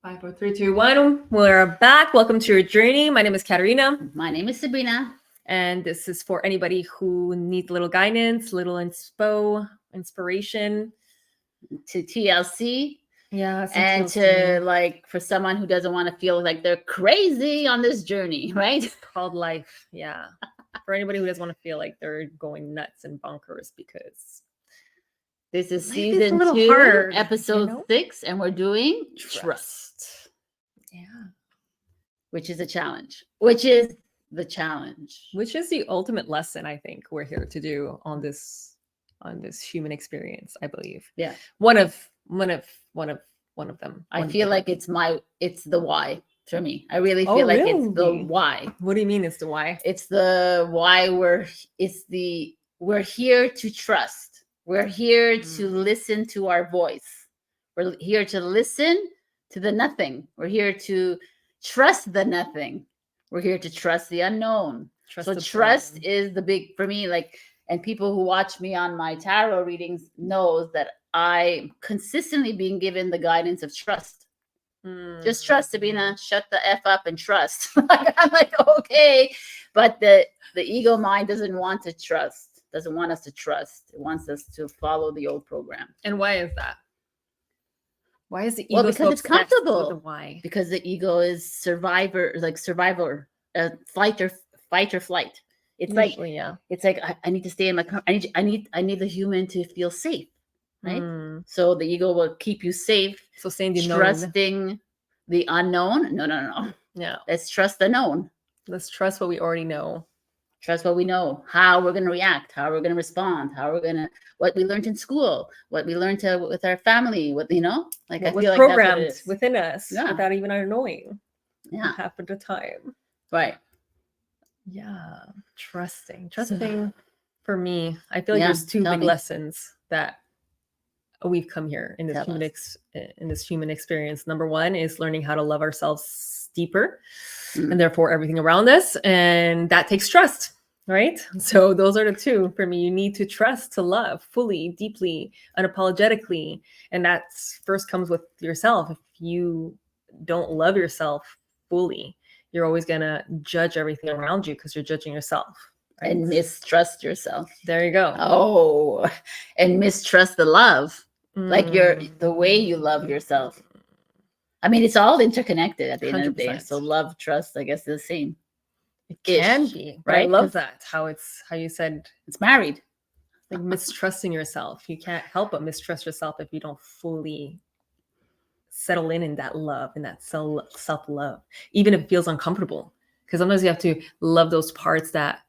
5, 4, 3, 2, 1. We're back. Welcome to your journey. My name is Katarina. My name is Sabrina. And this is for anybody who needs little guidance, little inspiration. To TLC. Yeah. And TLC. for someone who doesn't want to feel like they're crazy on this journey, right? It's called life. Yeah. For anybody who doesn't want to feel like they're going nuts and bonkers because this is life season is 2, hard, episode 6, and we're doing trust. Yeah. Which is a challenge. Which is the challenge. Which is the ultimate lesson I think we're here to do on this human experience, I believe. Yeah. One of them. I feel like it's the why for me. I really feel like it's the why. What do you mean it's the why? It's the why we're here to trust. We're here to listen to our voice. We're here to listen to the nothing. We're here to trust the nothing. We're here to trust the unknown. Trust is the big, for me, and people who watch me on my tarot readings knows that I'm consistently being given the guidance of trust. Just trust, Sabrina. Shut the F up and trust. I'm like, okay. But the ego mind doesn't want to trust, doesn't want us to trust. It wants us to follow the old program. And why is that? Why is the ego because it's comfortable. Why? Because the ego is survivor, fight or flight. It's usually, it's like I need to stay in my. I need the human to feel safe, right? So the ego will keep you safe. So saying the trusting the unknown. No. Yeah. Let's trust the known. Let's trust what we already know. Trust what we know, how we're going to react, how we're going to respond, what we learned in school, what we learned with our family, what I feel like programmed within us without even our knowing. Yeah. Half of the time. Right. Yeah. Trusting for me, I feel like there's two big lessons that we've come here in this human experience. Number one is learning how to love ourselves deeper and therefore everything around us. And that takes trust, right? So those are the two for me. You need to trust to love fully, deeply, unapologetically. And that first comes with yourself. If you don't love yourself fully, you're always going to judge everything around you because you're judging yourself. Right? And mistrust yourself. There you go. Oh, and mistrust the love. The way you love yourself. I mean, it's all interconnected at the end of the day. So love, trust, I guess, is the same. It can be, right? I love that. How you said it's married. Like mistrusting yourself. You can't help but mistrust yourself if you don't fully settle in that love, in that self-love, even if it feels uncomfortable. Because sometimes you have to love those parts that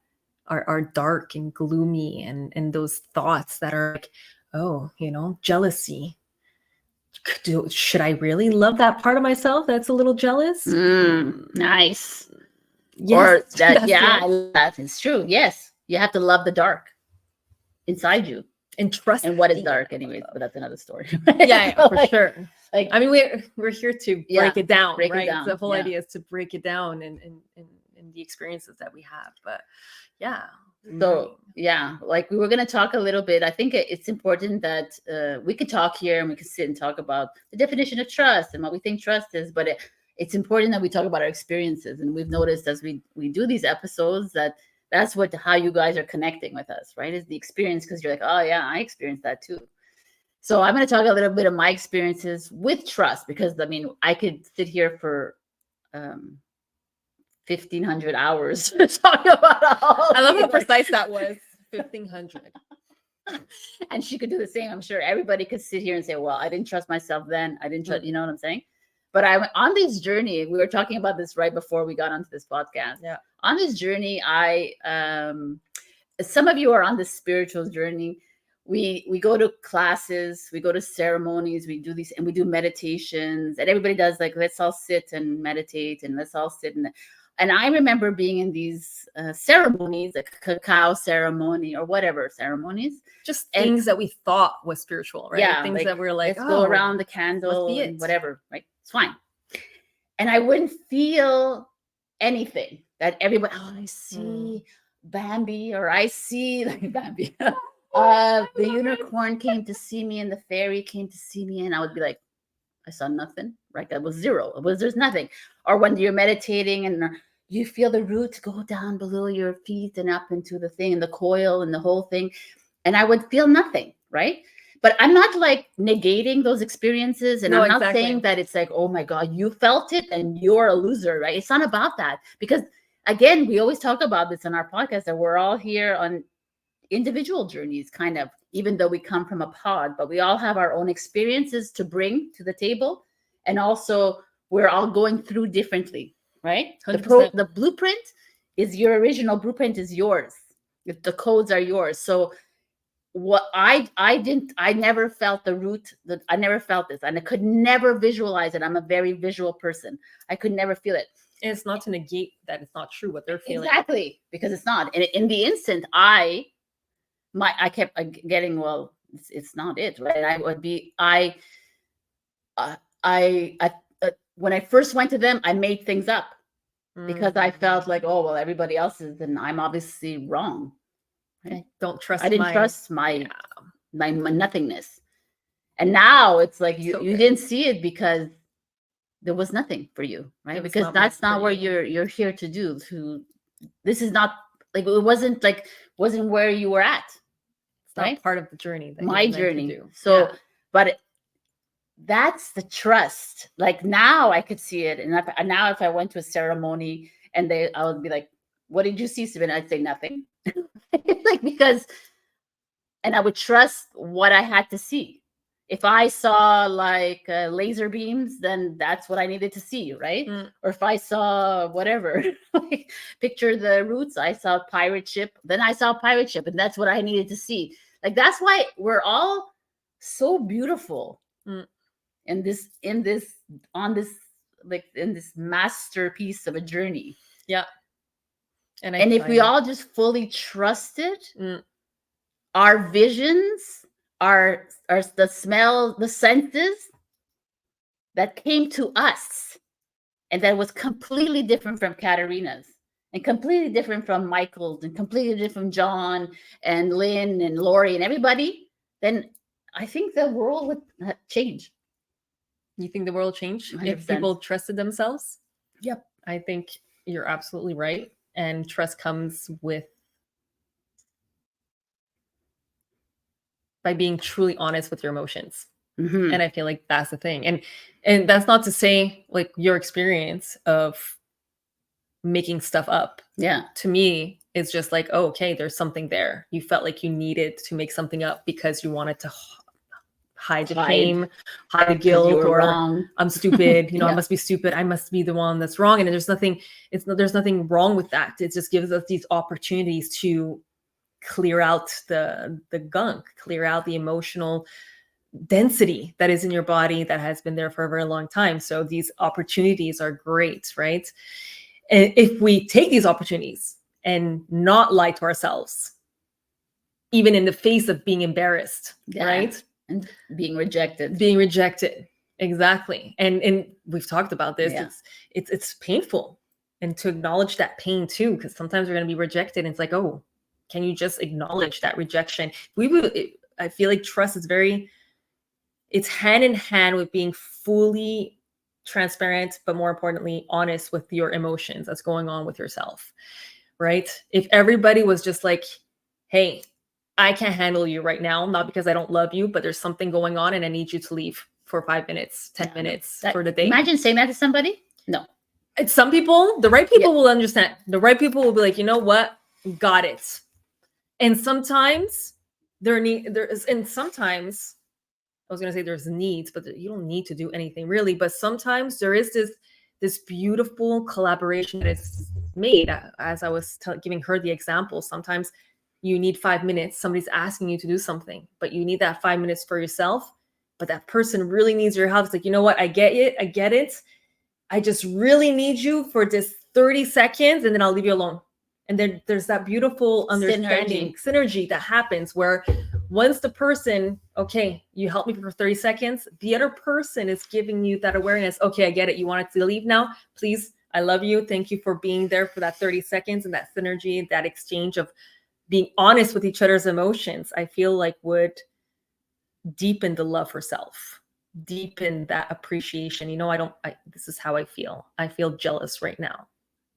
are dark and gloomy and those thoughts that are like, oh, jealousy. Should I really love that part of myself that's a little jealous? Nice. Yes, or that is true. Yes, you have to love the dark inside you and trust. And what is dark, anyways? But that's another story. Yeah, for sure. I mean, we're here to break it down, right? The whole idea is to break it down and the experiences that we have. But yeah. So we were going to talk a little bit. I think it's important that we could talk here and we could sit and talk about the definition of trust and what we think trust is, but it's important that we talk about our experiences. And we've noticed as we do these episodes that's how you guys are connecting with us, right? Is the experience, because you're like, oh yeah, I experienced that too. So I'm going to talk a little bit of my experiences with trust, because I mean, I could sit here for 1,500 hours talking about all. I love how precise that was. 1,500. And she could do the same. I'm sure everybody could sit here and say, well, I didn't trust myself then. I didn't trust, you know what I'm saying? But I went on this journey. We were talking about this right before we got onto this podcast. Yeah. On this journey, some of you are on this spiritual journey. We go to classes, we go to ceremonies, we do these, and we do meditations, and everybody does let's all sit and meditate, and let's all sit and I remember being in these ceremonies, like cacao ceremony or whatever ceremonies. Just things that we thought was spiritual, right? Yeah. Things that we're like, let's go around the candle and whatever, right? It's fine. And I wouldn't feel anything that everybody, I see Bambi, or I see Bambi. The unicorn came to see me and the fairy came to see me, and I would be like, I saw nothing, right? That was zero. There's nothing. Or when you're meditating and you feel the roots go down below your feet and up into the thing and the coil and the whole thing. And I would feel nothing, right? But I'm not like negating those experiences. And I'm not saying that it's like, oh my God, you felt it and you're a loser, right? It's not about that. Because again, we always talk about this on our podcast, that we're all here on individual journeys, kind of, even though we come from a pod, but we all have our own experiences to bring to the table. And also we're all going through differently, right? The blueprint is your original blueprint, is yours. If the codes are yours. So what I never felt the root, that I never felt this, and I could never visualize it. I'm a very visual person. I could never feel it. And it's not to negate that it's not true what they're feeling. Exactly, because it's not. And in the instant, I kept getting, well, it's not it, right? I would be, when I first went to them, I made things up because I felt like, oh, well, everybody else is, and I'm obviously wrong. Right? I didn't trust my nothingness. And now it's like you didn't see it because there was nothing for you, right? Because that's not what you're here to do. This is not like, it wasn't where you were at. It's not part of the journey. My journey. So, but that's the trust. Like now I could see it. And now if I went to a ceremony and I would be like, what did you see, Sabrina? I'd say nothing. And I would trust what I had to see. If I saw like laser beams, then that's what I needed to see, right? Or if I saw whatever, picture the roots, I saw a pirate ship, then I saw a pirate ship, and that's what I needed to see. Like that's why we're all so beautiful in this masterpiece of a journey. Yeah. And if we all just fully trusted our visions, our the smell, the senses that came to us, and that was completely different from Katarina's, and completely different from Michael's, and completely different from John and Lynn and Lori and everybody, then I think the world would change. You think the world changed 100%. If people trusted themselves? Yep. I think you're absolutely right. And trust comes by being truly honest with your emotions. And I feel like that's the thing. And that's not to say like your experience of making stuff up. Yeah. To me, it's just like, oh, okay, there's something there. You felt like you needed to make something up because you wanted to hide the shame, hide the guilt, or wrong. I'm stupid. I must be stupid. I must be the one that's wrong. And there's nothing wrong with that. It just gives us these opportunities to clear out the gunk, clear out the emotional density that is in your body that has been there for a very long time. So these opportunities are great, right? And if we take these opportunities and not lie to ourselves, even in the face of being embarrassed, right? And being rejected. Exactly. And we've talked about this. Yeah. It's painful. And to acknowledge that pain too, because sometimes we're going to be rejected. And it's like, oh, can you just acknowledge that rejection? I feel like trust is it's hand in hand with being fully transparent, but more importantly, honest with your emotions that's going on with yourself, right? If everybody was just like, hey, I can't handle you right now, not because I don't love you, but there's something going on and I need you to leave for 5 minutes, 10 minutes for the day. Imagine saying that to somebody. No. Some people, the right people will understand. The right people will be like, you know what? Got it. And sometimes sometimes I was going to say there's needs, but you don't need to do anything really. But sometimes there is this beautiful collaboration that is made. As I was giving her the example, sometimes you need 5 minutes. Somebody's asking you to do something, but you need that 5 minutes for yourself. But that person really needs your help. It's like, you know what? I get it. I just really need you for this 30 seconds and then I'll leave you alone. And then there's that beautiful understanding, synergy that happens where once the person, okay, you help me for 30 seconds, the other person is giving you that awareness. Okay, I get it. You wanted to leave now. Please, I love you. Thank you for being there for that 30 seconds and that synergy, that exchange of being honest with each other's emotions, I feel like would deepen the love for self. deepen that appreciation. This is how I feel. I feel jealous right now.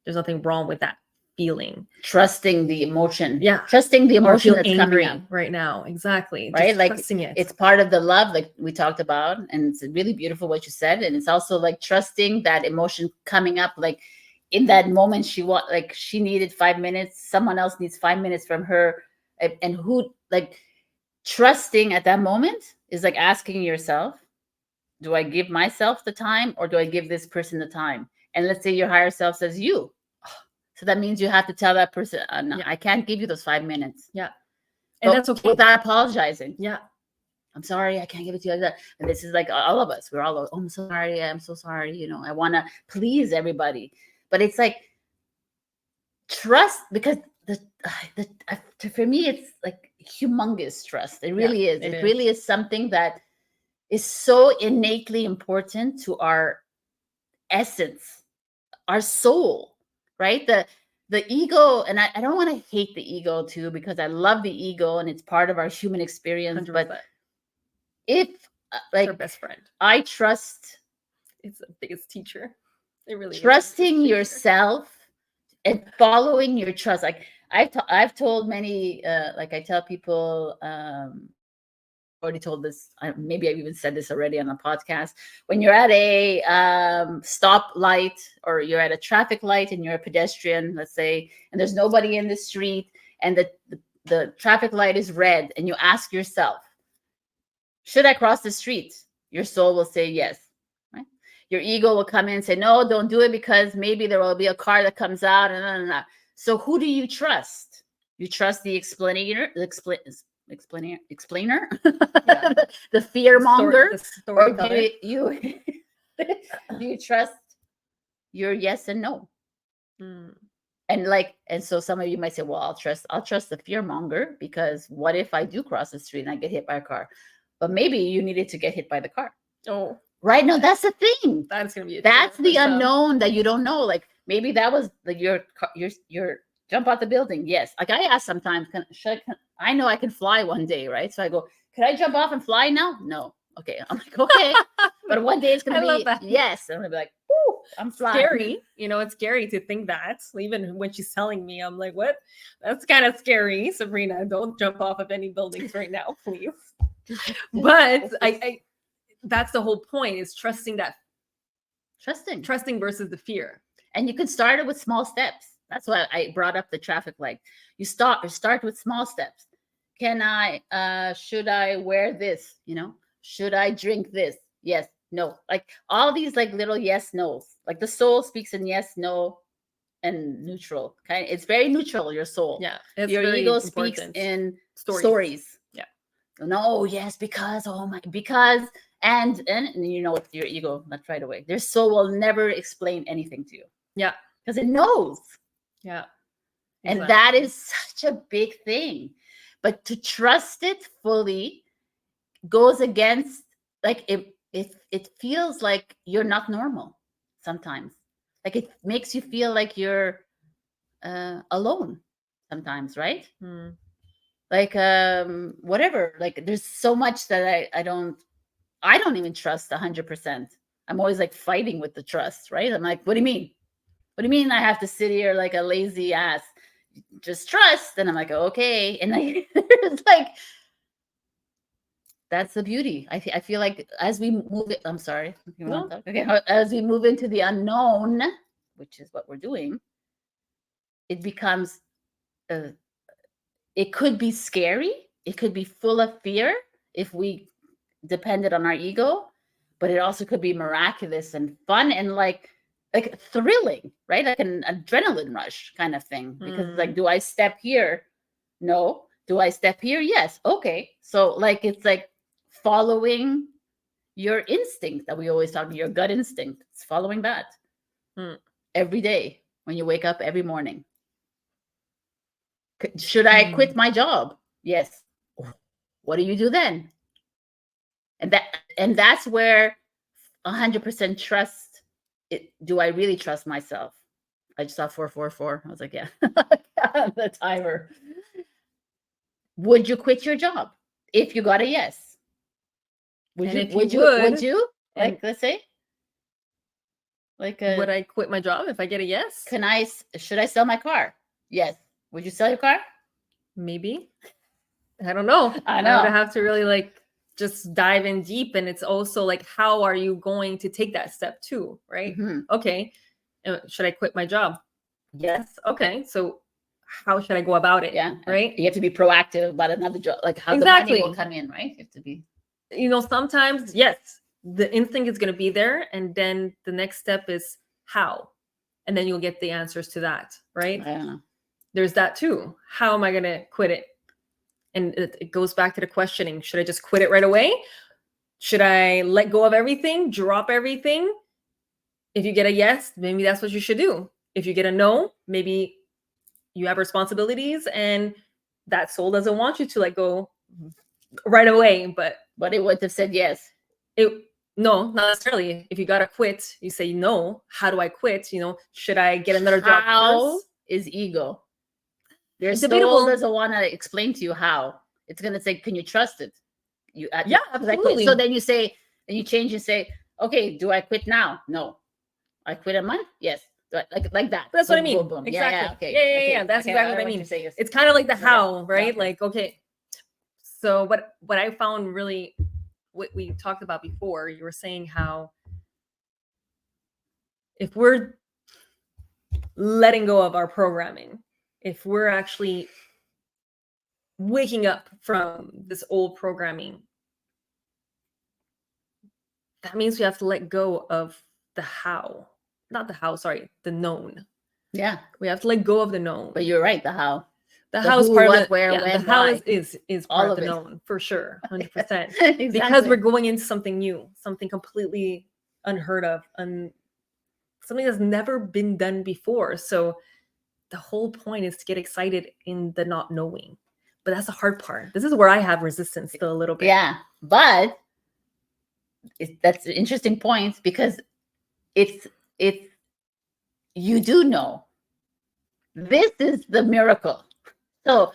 There's nothing wrong with that feeling. Trusting the emotion. Yeah. Trusting the emotion that's angry coming up right now. Exactly. Right. Just like trusting it. It's part of the love, like we talked about. And it's really beautiful what you said. And it's also like trusting that emotion coming up, like in that moment she needed 5 minutes. Someone else needs 5 minutes from her. And who, like, trusting at that moment is like asking yourself, do I give myself the time or do I give this person the time? And let's say your higher self says you. So that means you have to tell that person, no, I can't give you those 5 minutes. Yeah. And that's okay. Without apologizing. Yeah. I'm sorry, I can't give it to you like that. And this is like all of us. We're all, oh, I'm sorry. I'm so sorry. I want to please everybody. But it's like trust, because for me, it's like humongous trust. It really is. It really is something that is so innately important to our essence, our soul, right? The ego, and I don't want to hate the ego too, because I love the ego and it's part of our human experience. 100%. But if it's our best friend, I trust, it's the biggest teacher. It really trusting yourself and following your trust. Like I've told many, like I tell people, already told this, maybe I've even said this already on a podcast. When you're at a stop light, or you're at a traffic light and you're a pedestrian, let's say, and there's nobody in the street, and the traffic light is red, and you ask yourself, should I cross the street? Your soul will say yes. Right? Your ego will come in and say, no, don't do it, because maybe there will be a car that comes out, and So who do you trust? You trust the explainer, explainer, yeah. the fear monger, or do you trust your yes and no? And so some of you might say, well, I'll trust the fear monger, because what if I do cross the street and I get hit by a car? But maybe you needed to get hit by the car. Oh, right. No, that's the thing. That's gonna be that's the unknown that you don't know. Like maybe that was like your jump out the building. Yes. Like I ask sometimes, I know I can fly one day, right? So I go, could I jump off and fly now? No. Okay. I'm like, okay. But one day it's going to be, yes. I'm going to be like, whoo, I'm flying. Scary. It's scary to think that. Even when she's telling me, I'm like, what? That's kind of scary. Sabrina, don't jump off of any buildings right now, please. But I that's the whole point, is trusting versus the fear. And you can start it with small steps. That's why I brought up the traffic light. You start with small steps. Should I wear this? Should I drink this? Yes, no. Like all these like little yes, no's. Like the soul speaks in yes, no, and neutral. Okay. It's very neutral, your soul. Yeah. Your ego speaks in stories. Yeah. No, yes, because, oh my, because, and it's your ego, that's right away. Their soul will never explain anything to you. Yeah. Because it knows. Yeah. Exactly. And that is such a big thing. But to trust it fully goes against, like, it feels like you're not normal sometimes. Like it makes you feel like you're alone sometimes, right? Like whatever. Like there's so much that I don't even trust 100%. I'm always like fighting with the trust, right? I'm like, what do you mean? What do you mean I have to sit here like a lazy ass? Just trust. And I'm like, okay. And it's like, that's the beauty. I feel like as we move it, I'm sorry. Okay. As we move into the unknown, which is what we're doing, it becomes, it could be scary. It could be full of fear if we depended on our ego, but it also could be miraculous and fun and like thrilling, right? Like an adrenaline rush kind of thing. Because it's like, do I step here? No. Do I step here? Yes. Okay. So like, it's like following your instinct that we always talk about, your gut instinct. It's following that every day when you wake up every morning. Should I quit my job? Yes. What do you do then? And that's where 100% trust. Do I really trust myself? I just saw 444. I was like, yeah, the timer. Would you quit your job if you got a yes? Would And you? if Would you you? Would would, you? Like, and let's say, like, would I quit my job if I get a yes? should I sell my car? Yes. Would you sell your car? Maybe. I don't know. I I would know. have to really like just dive in deep. And it's also like, how are you going to take that step too? Right? Mhm. Okay. Should I quit my job? Yes. Okay. So how should I go about it? Yeah. Right. You have to be proactive about another job, like how the Exactly. money will come in, right? You have to be. Sometimes, yes, the instinct is going to be there. And then the next step is how. And then you'll get the answers to that. Right. I don't know. There's that too. How am I going to quit it? And it goes back to the questioning. Should I just quit it right away? Should I let go of everything, drop everything? If you get a yes, maybe that's what you should do. If you get a no, maybe you have responsibilities and that soul doesn't want you to let go right away. But it would have said yes. No, not necessarily. If you got to quit, you say no. How do I quit? Should I get another job How first? is ego? Their It's soul debatable. doesn't want to explain to you how. It's gonna say, "Can you trust it?" Yeah, absolutely. So then you say, and you change. You say, "Okay, do I quit now? No, I quit a month. Yes, like that." That's what I mean. Boom, boom. Exactly. Yeah, okay. Yeah. That's exactly what I mean. Yes. It's kind of like the how, Okay. right? Okay. Like, okay. So what I found really, what we talked about before, you were saying how if we're letting go of our programming, if we're actually waking up from this old programming, that means we have to let go of the how. Not the how, sorry, the known. Yeah. We have to let go of the known. But you're right, the how. The how is part what, of it. Where, yeah, when, the how why. is All part of of the it. known, for sure, 100%. Exactly. Because we're going into something new, something completely unheard of, something that's never been done before. So the whole point is to get excited in the not knowing. But that's the hard part. This is where I have resistance still a little bit. Yeah, but that's an interesting point because it's you do know. This is the miracle. So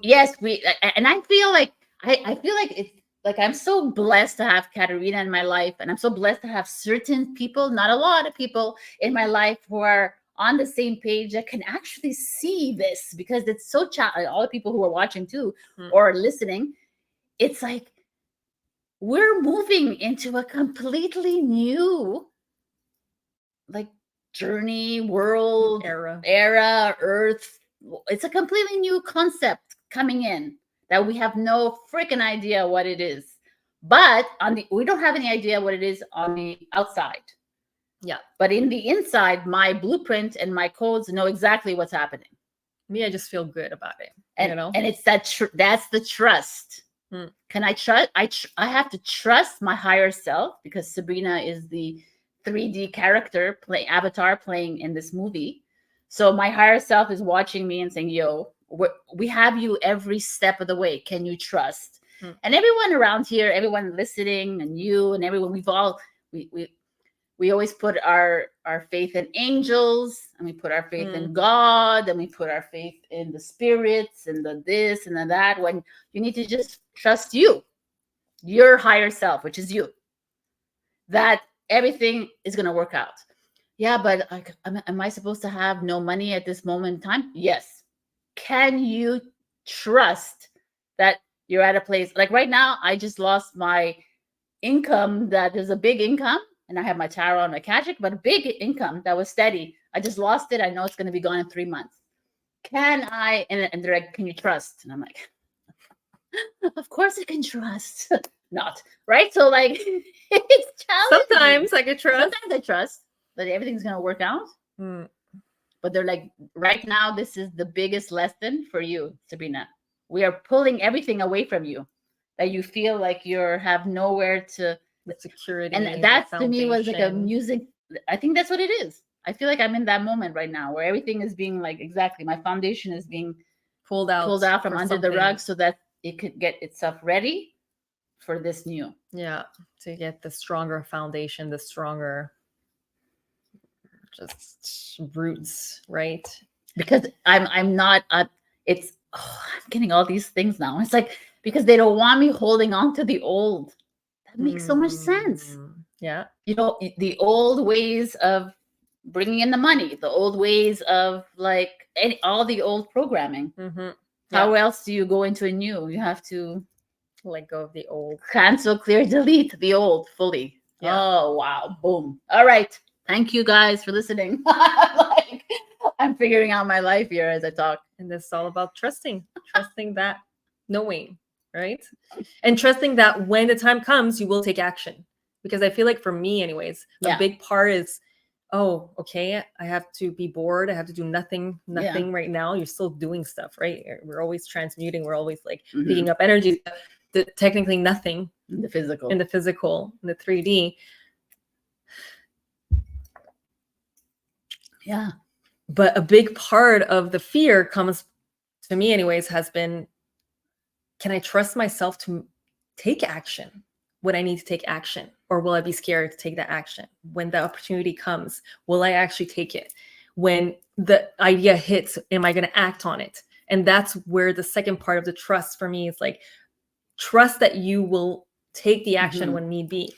yes, and I feel like I feel like it's like I'm so blessed to have Katarina in my life, and I'm so blessed to have certain people, not a lot of people in my life, who are on the same page that can actually see this, because it's so all the people who are watching too or listening, it's like we're moving into a completely new like journey, world, era, earth. It's a completely new concept coming in that we have no freaking idea what it is. But we don't have any idea what it is on the outside. Yeah. But in the inside, my blueprint and my codes know exactly what's happening. Me, I just feel good about it. And it's that's the trust. Can I trust? I have to trust my higher self, because Sabrina is the 3D character avatar playing in this movie. So my higher self is watching me and saying, "Yo, we have you every step of the way. Can you trust?" And everyone around here, everyone listening, and you and everyone, we always put our faith in angels, and we put our faith in God, and we put our faith in the spirits and the this and the that, when you need to just trust your higher self, which is you, that everything is going to work out. Yeah, but am I supposed to have no money at this moment in time? Yes. Can you trust that you're at a place like right now? I just lost my income. That is a big income. And I have my tarot and my Kajik, but a big income that was steady. I just lost it. I know it's going to be gone in 3 months. Can I? And they're like, "Can you trust?" And I'm like, "Of course I can trust." Not right. So like, it's challenging. Sometimes I can trust. Sometimes I trust that everything's going to work out. But they're like, right now, this is the biggest lesson for you, Sabrina. We are pulling everything away from you that you feel like you have nowhere to. The security, and that to me was like a music. I think that's what it is. I feel like I'm in that moment right now where everything is being like, exactly, my foundation is being pulled out from under the rug so that it could get itself ready for this new. Yeah, to get the stronger foundation, the stronger just roots, right? Because I'm not. It's I'm getting all these things now. It's like because they don't want me holding on to the old. That makes so much sense. Yeah. You know, the old ways of bringing in the money, the old ways of like all the old programming. How else do you go into a new? You have to let go of the old. Cancel, clear, delete the old fully. Yeah. Oh, wow. Boom. All right. Thank you guys for listening. Like, I'm figuring out my life here as I talk. And this is all about trusting that knowing, right? And trusting that when the time comes, you will take action. Because I feel like for me anyways, a big part is, oh, okay, I have to be bored. I have to do nothing right now. You're still doing stuff, right? We're always transmuting. We're always like picking up energy. Technically nothing in the physical, in the 3D. Yeah. But a big part of the fear comes to me anyways has been, can I trust myself to take action when I need to take action? Or will I be scared to take that action? When the opportunity comes, will I actually take it? When the idea hits, am I going to act on it? And that's where the second part of the trust for me is like, trust that you will take the action when need be.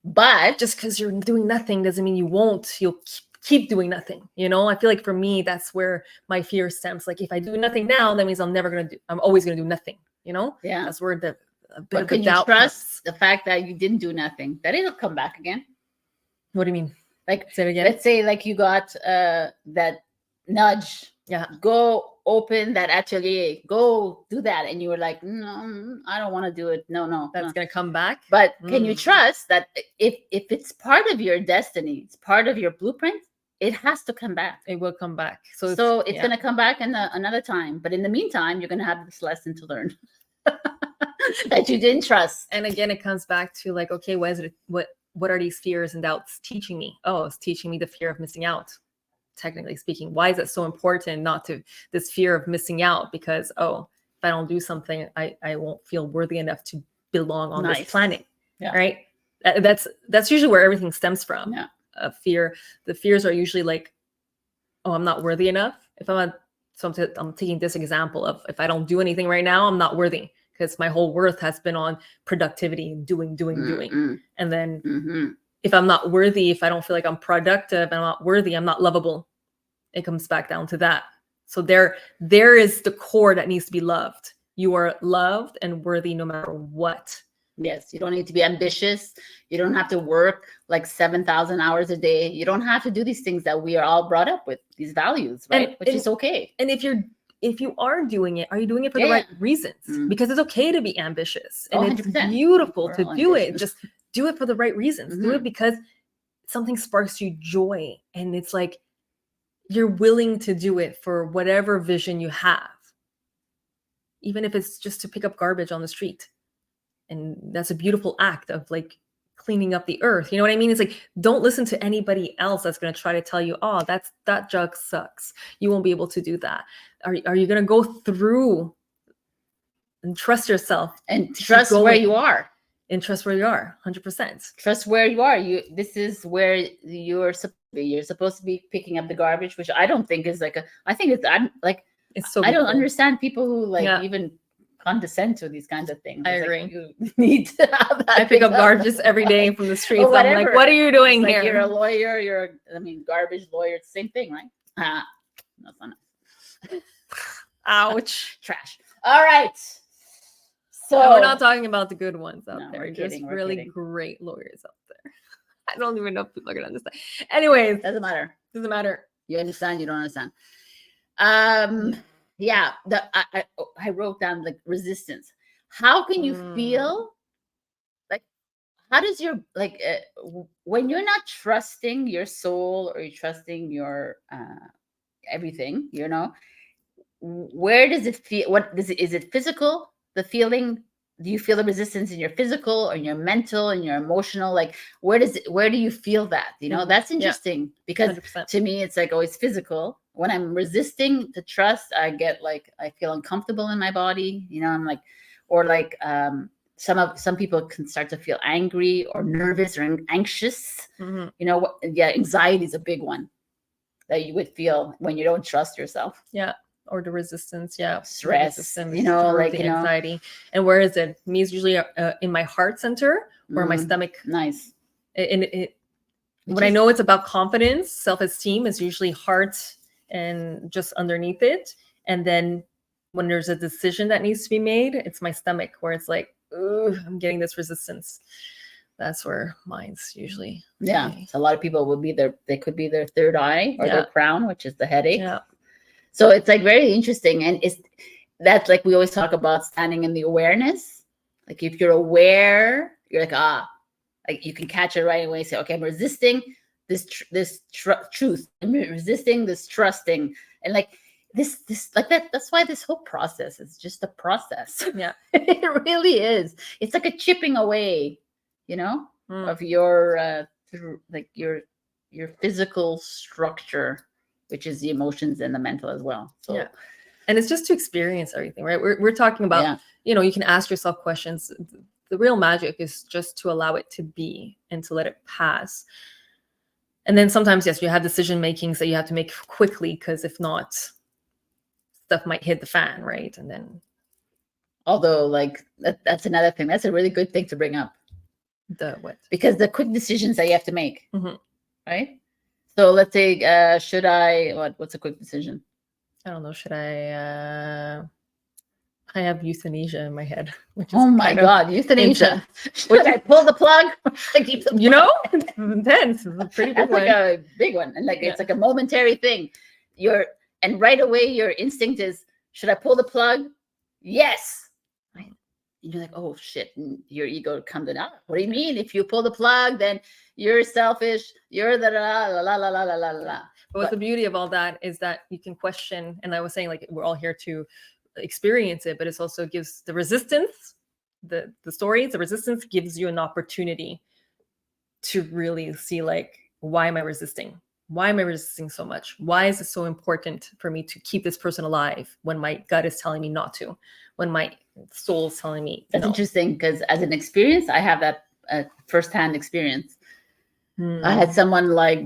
But just because you're doing nothing doesn't mean you won't. You'll keep doing nothing. You know, I feel like for me, that's where my fear stems. Like if I do nothing now, that means I'm always going to do nothing. You know? Yeah. That's where but can you trust the fact that you didn't do nothing, that it'll come back again? What do you mean? Like, say it again. Let's say like you got that nudge. Yeah. Go open that atelier. Go do that. And you were like, no, I don't want to do it. No. That's going to come back. But can you trust that if it's part of your destiny, it's part of your blueprint, it has to come back. It will come back. So it's going to come back another time. But in the meantime, you're going to have this lesson to learn that you didn't trust. And again, it comes back to like, okay, what are these fears and doubts teaching me? Oh, it's teaching me the fear of missing out. Technically speaking, why is it so important not to this fear of missing out? Because, if I don't do something, I won't feel worthy enough to belong on this planet. Yeah. Right. That's usually where everything stems from. Yeah. Fear. The fears are usually like, oh, I'm not worthy enough. I'm taking this example of if I don't do anything right now, I'm not worthy because my whole worth has been on productivity and doing. And then if I'm not worthy, if I don't feel like I'm productive and I'm not worthy, I'm not lovable. It comes back down to that. So there is the core that needs to be loved. You are loved and worthy no matter what. Yes, you don't need to be ambitious. You don't have to work like 7,000 hours a day. You don't have to do these things that we are all brought up with, these values, right? Which is okay. And if you are doing it, are you doing it for the right reasons? Because it's okay to be ambitious. And it's beautiful to do it. Just do it for the right reasons. Do it because something sparks you joy. And it's like you're willing to do it for whatever vision you have. Even if it's just to pick up garbage on the street. And that's a beautiful act of like cleaning up the earth. You know what I mean? It's like, don't listen to anybody else that's going to try to tell you, oh, that jug sucks. You won't be able to do that. Are you going to go through and trust yourself and trust where you are? And trust where you are, 100%. Trust where you are. This is where you're supposed to be. You're supposed to be picking up the garbage, which I don't think is like I'm like, it's so. I don't understand people who like even condescend to these kinds of things. I agree. Like, you need to have that. I pick up garbage every day from the streets. I'm like, what are you doing here? You're a lawyer. Garbage lawyer. It's the same thing, right? No fun. Ouch. Trash. All right. So we're not talking about the good ones out there. Just really great lawyers out there. I don't even know if people are gonna understand. Anyways, doesn't matter. You understand? You don't understand. Yeah. I wrote down like resistance. How can you feel? Like, how does your when you're not trusting your soul or you're trusting your everything? You know, where does it feel? Is it physical? The feeling, do you feel the resistance in your physical or in your mental and your emotional? Like, where do you feel that? You know, that's interesting because 100%. To me, it's like always physical. When I'm resisting to trust, I feel uncomfortable in my body. You know, I'm like, or like some people can start to feel angry or nervous or anxious. You know, anxiety is a big one that you would feel when you don't trust yourself. Yeah. or the resistance. Yeah. Stress, resistance like, the anxiety. And where is it? Me is usually in my heart center or my stomach. Nice. When I know it's about confidence, self-esteem is usually heart and just underneath it. And then when there's a decision that needs to be made, it's my stomach where it's like, I'm getting this resistance. That's where mine's usually. Yeah. So a lot of people will be they could be their third eye or their crown, which is the headache. Yeah. So it's like very interesting. And that's like we always talk about standing in the awareness. Like if you're aware, you're like, like you can catch it right away. Say, okay, I'm resisting this truth. I'm resisting this trusting. And like this like that. That's why this whole process is just a process. Yeah. It really is. It's like a chipping away, of your like your physical structure, which is the emotions and the mental as well. So yeah. And it's just to experience everything, right? We're talking about, you can ask yourself questions. The real magic is just to allow it to be and to let it pass. And then sometimes, yes, you have decision makings that you have to make quickly, because if not, stuff might hit the fan, right? And then, although like that's another thing. That's a really good thing to bring up. The what? Because the quick decisions that you have to make, right? So let's say, should I? What's a quick decision? I don't know. Should I have euthanasia in my head. Which is God, euthanasia. Should I pull the plug? Intense. It's a pretty big one. Like a big one. And like it's like a momentary thing. And right away your instinct is, should I pull the plug? Yes. Right? And you're like, oh shit. And your ego comes in. What do you mean? If you pull the plug, then you're selfish. You're the la la la la la la la. But what's the beauty of all that is that you can question. And I was saying, like, we're all here to experience it, but it also gives the resistance, the stories, the resistance gives you an opportunity to really see, like, why am I resisting? Why am I resisting so much? Why is it so important for me to keep this person alive when my gut is telling me not to, when my soul is telling me That's interesting, because as an experience, I have that firsthand experience. I had someone like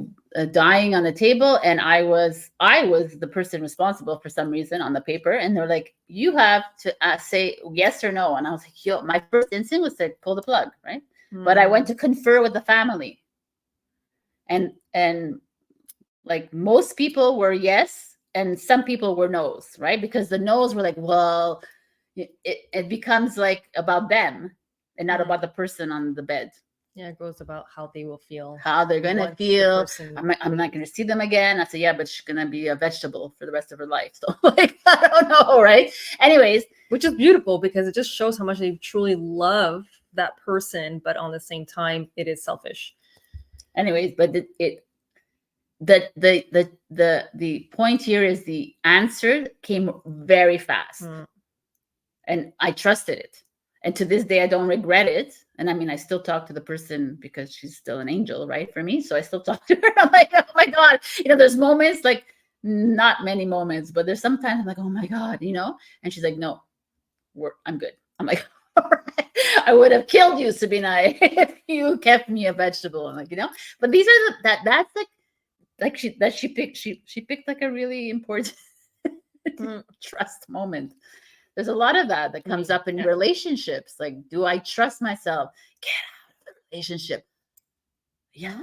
dying on the table, and I was the person responsible for some reason on the paper, and they're like, you have to say yes or no. And I was like, yo, my first instinct was to pull the plug, right? But I went to confer with the family, and like most people were yes, and some people were no's, right? Because the no's were like, well, it becomes like about them and not about the person on the bed. Yeah, it goes about how they will feel. How they're going to feel. I'm not going to see them again. I said, yeah, but she's going to be a vegetable for the rest of her life. So like, I don't know, right? Anyways. Which is beautiful, because it just shows how much they truly love that person, but on the same time, it is selfish. Anyways, but the point here is the answer came very fast. And I trusted it. And to this day, I don't regret it. And I mean, I still talk to the person because she's still an angel, right? For me. So I still talk to her. I'm like, oh my God. There's moments, like not many moments, but there's sometimes I'm like, oh my God, and she's like, no, I'm good. I'm like, all right. I would have killed you, Sabrina, if you kept me a vegetable. I'm like, but these are that's like she picked like a really important trust moment. There's a lot of that comes up in relationships. Like, do I trust myself? Get out of the relationship. Yeah.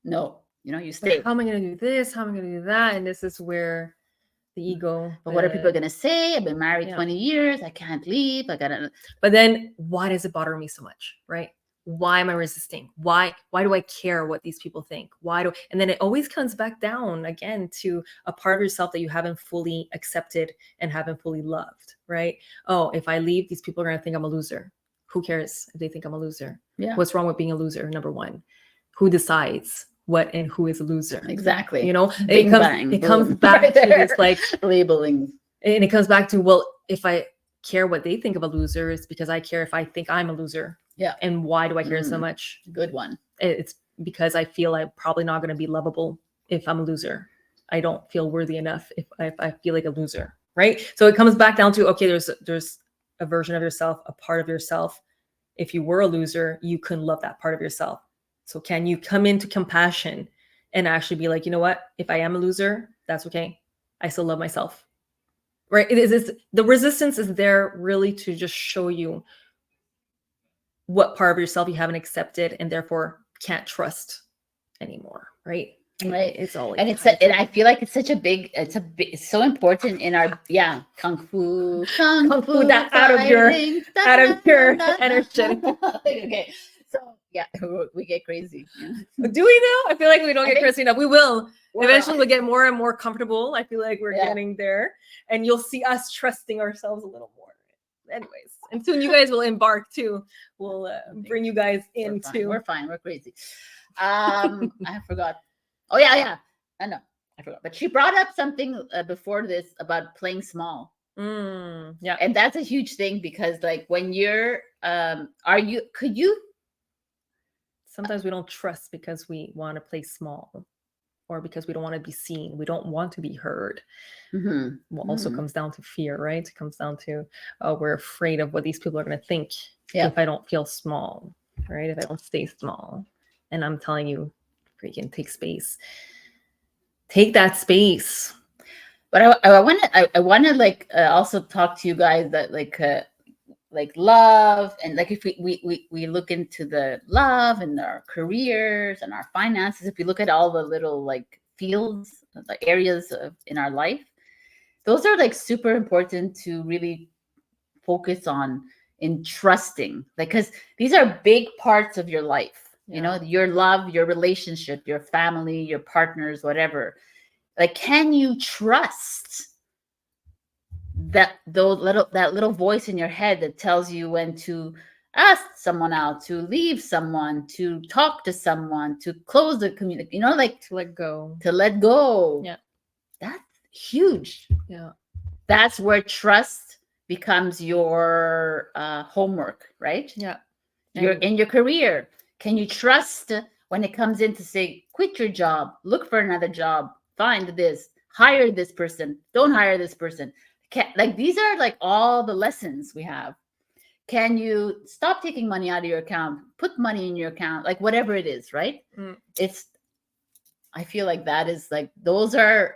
No. You stay. Like, how am I going to do this? How am I going to do that? And this is where the ego. But what are people going to say? I've been married 20 years. I can't leave. But then why does it bother me so much? Right? Why am I resisting? Why do I care what these people think? And then it always comes back down again to a part of yourself that you haven't fully accepted and haven't fully loved, right? Oh, if I leave, these people are going to think I'm a loser. Who cares if they think I'm a loser? Yeah. What's wrong with being a loser? Number one, who decides what and who is a loser? Exactly. It comes back to this like labeling. And it comes back to, well, if I care what they think of a loser, it's because I care if I think I'm a loser. Yeah. And why do I care so much? Good one. It's because I feel I'm probably not going to be lovable if I'm a loser. I don't feel worthy enough if I feel like a loser, right? So it comes back down to, okay, there's a version of yourself, a part of yourself. If you were a loser, you couldn't love that part of yourself. So can you come into compassion and actually be like, you know what? If I am a loser, that's okay. I still love myself. right? The resistance is there really to just show you what part of yourself you haven't accepted and therefore can't trust anymore, right? Right. It's all like, and and I feel like it's such a big, it's so important in our kung fu that out of your energy. Okay, so yeah, we get crazy. Do we know? I feel like we don't get crazy enough. We will. Eventually Well, we'll get more and more comfortable. I feel like we're Yeah. getting there, and you'll see us trusting ourselves a little more. Anyways, and soon you guys will embark too. We'll bring you guys into. We're fine. We're crazy. I forgot. Oh yeah. I know. I forgot. But she brought up something before this about playing small. Yeah. And that's a huge thing because like when you're sometimes we don't trust because we want to play small or because we don't want to be seen. We don't want to be heard. Well, also comes down to fear, right? It comes down to we're afraid of what these people are going to think if I don't feel small, right? If I don't stay small. And I'm telling you, freaking take space. Take that space. But I want to like also talk to you guys that like love, and like if we look into the love and our careers and our finances, if we look at all the little like fields, the areas in our life, those are like super important to really focus on in trusting, like, because these are big parts of your life. You know, your love, your relationship, your family, your partners, whatever. Like, can you trust that little voice in your head that tells you when to ask someone out, to leave someone, to talk to someone, to close the community, you know, like to let go. Yeah. That's huge. Yeah. That's where trust becomes your homework, right? Yeah. You're in your career. Can you trust when it comes in to say, quit your job, look for another job, find this, hire this person, don't hire this person? Like, these are like all the lessons we have. Can you stop taking money out of your account, put money in your account, like whatever it is, right? I feel like that is like, those are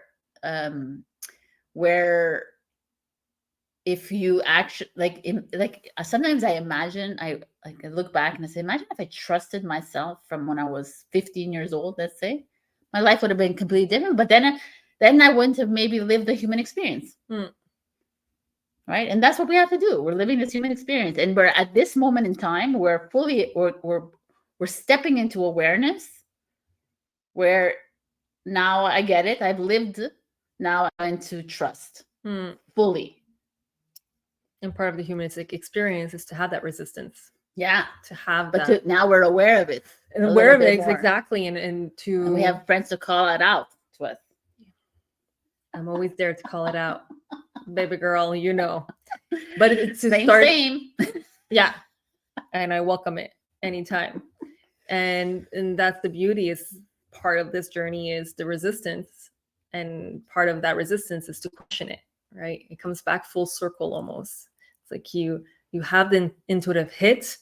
where if you actually like sometimes I imagine, I look back and I say, imagine if I trusted myself from when I was 15 years old, let's say, my life would have been completely different. But then I wouldn't have maybe lived the human experience. Right. And that's what we have to do. We're living this human experience. And we're at this moment in time, we're stepping into awareness where now I get it. I've lived. Now I'm into trust fully. And part of the humanistic experience is to have that resistance. Yeah. To have but that. Now we're aware of it. And aware of it, exactly. And we have friends to call it out to us. I'm always there to call it out. Baby girl, you know. But it's to same. Yeah. And I welcome it anytime. And that's the beauty, is part of this journey is the resistance. And part of that resistance is to question it, right? It comes back full circle almost. It's like you have the intuitive hit.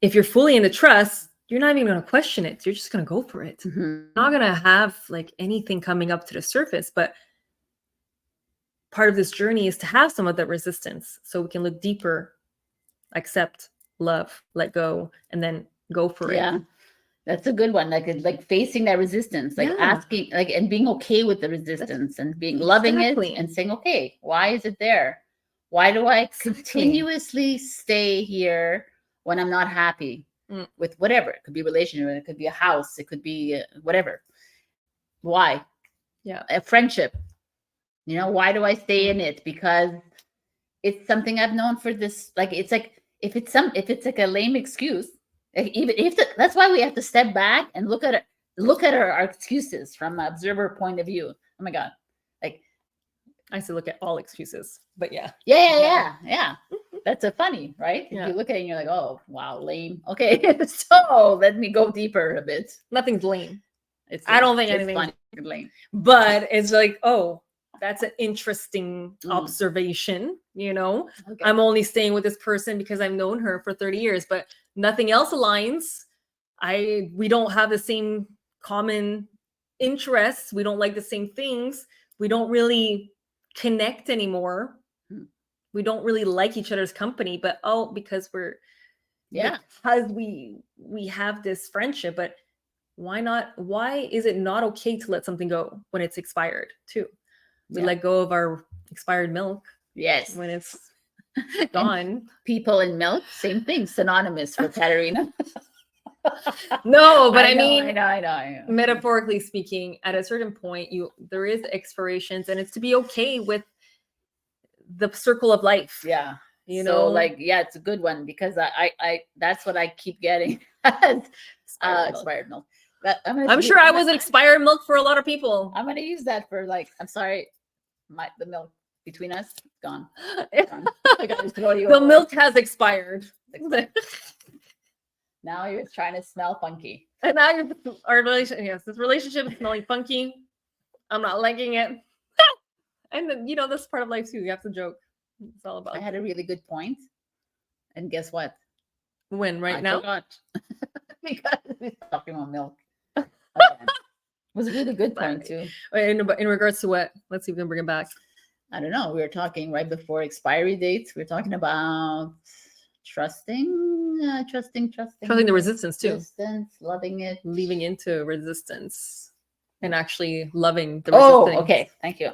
If you're fully in the trust, you're not even going to question it. You're just going to go for it. You're not going to have like anything coming up to the surface. But part of this journey is to have some of that resistance so we can look deeper, accept, love, let go, and then go for it. Yeah. That's a good one. Like facing that resistance, like asking, like, and being okay with the resistance and being loving it and saying, okay, why is it there? Why do I continuously stay here when I'm not happy with whatever? It could be a relationship, it could be a house, it could be whatever. Why? Yeah. A friendship. You know, why do I stay in it? Because it's something I've known for this. Like, it's like, if it's like a lame excuse, even if that's why we have to step back and look at our excuses from an observer point of view. Oh my God. Like, I used to look at all excuses, but yeah. That's a funny, right? If you look at it and you're like, oh wow, lame. Okay, so let me go deeper a bit. Nothing's lame. I don't think anything's funny, lame, but it's like, oh, that's an interesting observation. You know, I'm only staying with this person because I've known her for 30 years, but nothing else aligns. We don't have the same common interests. We don't like the same things. We don't really connect anymore. We don't really like each other's company, but because because we have this friendship. But why not? Why is it not okay to let something go when it's expired too? We let go of our expired milk. Yes. When it's gone. People in milk, same thing, synonymous for Katarina. No, but I know. Metaphorically speaking, at a certain point, there is expirations, and it's to be okay with the circle of life. Yeah. You so know, like, yeah, it's a good one because I that's what I keep getting. Expired milk. I'm sure I was an expired milk for a lot of people. I'm gonna use that for like, I'm sorry, the milk between us gone. I gotta throw you the away. milk has expired. Now you're trying to smell funky. And now our relationship, yes, this relationship is smelling funky. I'm not liking it. And then, this part of life too. You have to joke. It's all about. I had a really good point, and guess what? When right now? Forgot. Because we're talking about milk. It was a really good point too. In regards to what? Let's see if we can bring it back. I don't know. We were talking right before expiry dates. We were talking about trusting the resistance too. Resistance, loving it, leaving into resistance, and actually loving the resistance. Oh, okay. Thank you.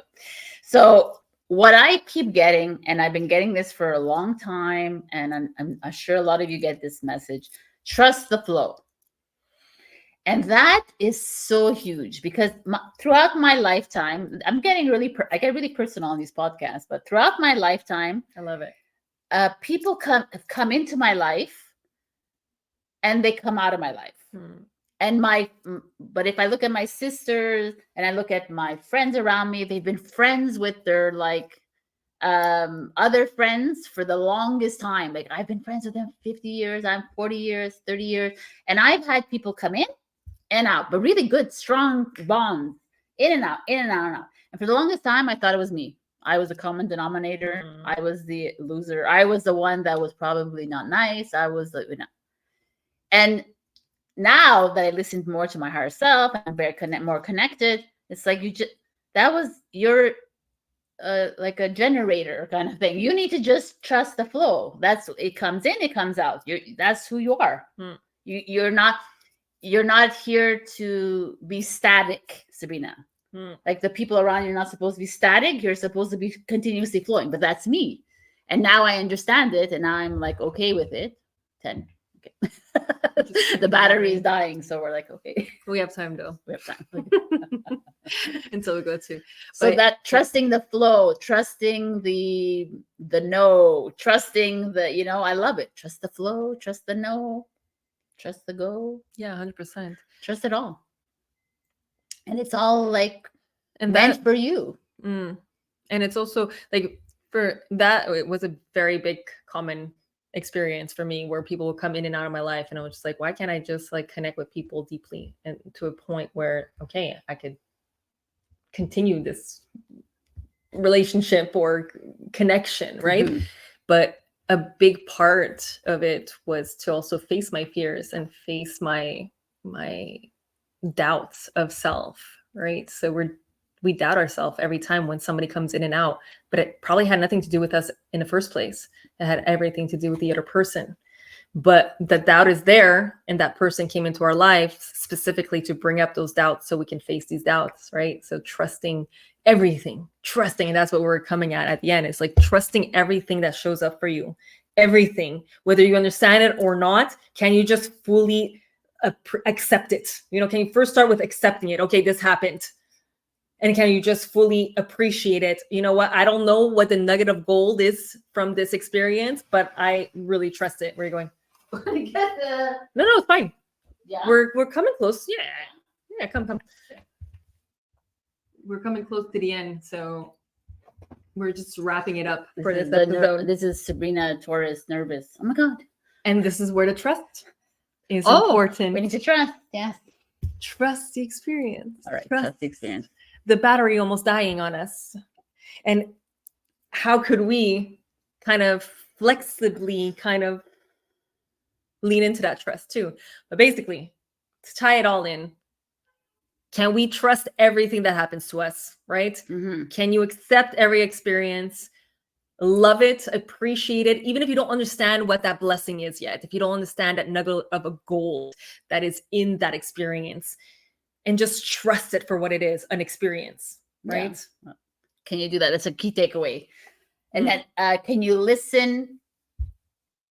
So what I keep getting, and I've been getting this for a long time, and I'm sure a lot of you get this message: trust the flow. And that is so huge because throughout my lifetime, I get really personal on these podcasts, but throughout my lifetime, I love it. People come into my life and they come out of my life. But if I look at my sisters and I look at my friends around me, they've been friends with their other friends for the longest time. Like I've been friends with them 50 years, I'm 40 years, 30 years. And I've had people come in and out, but really good, strong bonds, in and out, in and out, and out. And for the longest time, I thought it was me. I was a common denominator. I was the loser. I was the one that was probably not nice. I was and now that I listened more to my higher self, I'm very more connected. It's like you're like a generator kind of thing. You need to just trust the flow. It comes in, it comes out. That's who you are. You're not here to be static, Sabrina. Like the people around you are not supposed to be static. You're supposed to be continuously flowing, but that's me. And now I understand it, and I'm like okay with it. 10. Okay. The battery is dying, so we're like, okay. We have time though. We have time. Until we go to. So that trusting the flow, trusting the no, trusting I love it. Trust the flow, trust the no. Trust the go. Yeah, 100%. Trust it all. And it's all meant for you. And it's also like for that, it was a very big common experience for me where people would come in and out of my life. And I was just like, why can't I just connect with people deeply and to a point where, okay, I could continue this relationship or connection, right? But a big part of it was to also face my fears and face my doubts of self, right? So we doubt ourselves every time when somebody comes in and out, but it probably had nothing to do with us in the first place. It had everything to do with the other person. But the doubt is there, and that person came into our life specifically to bring up those doubts so we can face these doubts, right? So trusting everything, and that's what we're coming at the end. It's like trusting everything that shows up for you, everything, whether you understand it or not. Can you just fully accept it? Can you first start with accepting it? Okay, this happened. And can you just fully appreciate it? You know what? I don't know what the nugget of gold is from this experience, but I really trust it. Where are you going? No, it's fine. Yeah. We're coming close. Yeah, come. We're coming close to the end, so we're just wrapping it up for this episode. This is Sabrina, Taurus, nervous. Oh my God. And this is where the trust is important. We need to trust. Yes. Trust the experience. All right. Trust the experience. The battery almost dying on us. And how could we kind of flexibly lean into that trust too? But basically, to tie it all in, Can we trust everything that happens to us, right? Can you accept every experience, love it, appreciate it, even if you don't understand what that blessing is yet, if you don't understand that nugget of a gold that is in that experience, and just trust it for what it is, an experience, right? Yeah. Can you do that? That's a key takeaway. And then can you listen?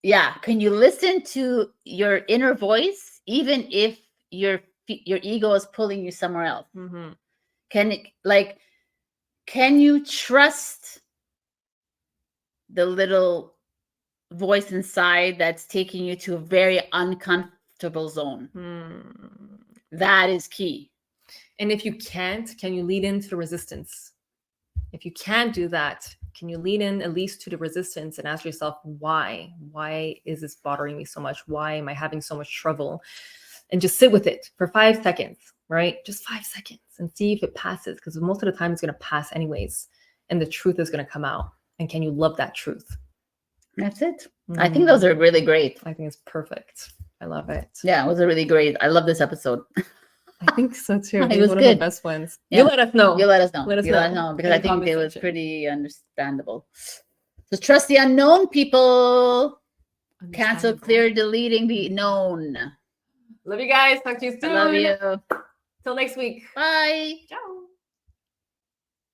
Yeah. Can you listen to your inner voice, even if your ego is pulling you somewhere else? Can you trust the little voice inside that's taking you to a very uncomfortable zone? That is key. And if you can't, can you lead into the resistance? If you can't do that, can you lean in at least to the resistance and ask yourself, why? Why is this bothering me so much? Why am I having so much trouble? And just sit with it for 5 seconds, right? Just 5 seconds and see if it passes, because most of the time it's going to pass anyways. And the truth is going to come out. And can you love that truth? That's it. I think those are really great. I think it's perfect. I love it. Yeah, it was a really great. I love this episode. I think so too. It was one good. of the best ones. Yeah. You let us know. You let us know. Let us know because I think it was pretty understandable. So trust the unknown, people. Cancel, clear, deleting the known. Love you guys. Talk to you soon. I love you. Till next week. Bye. Ciao.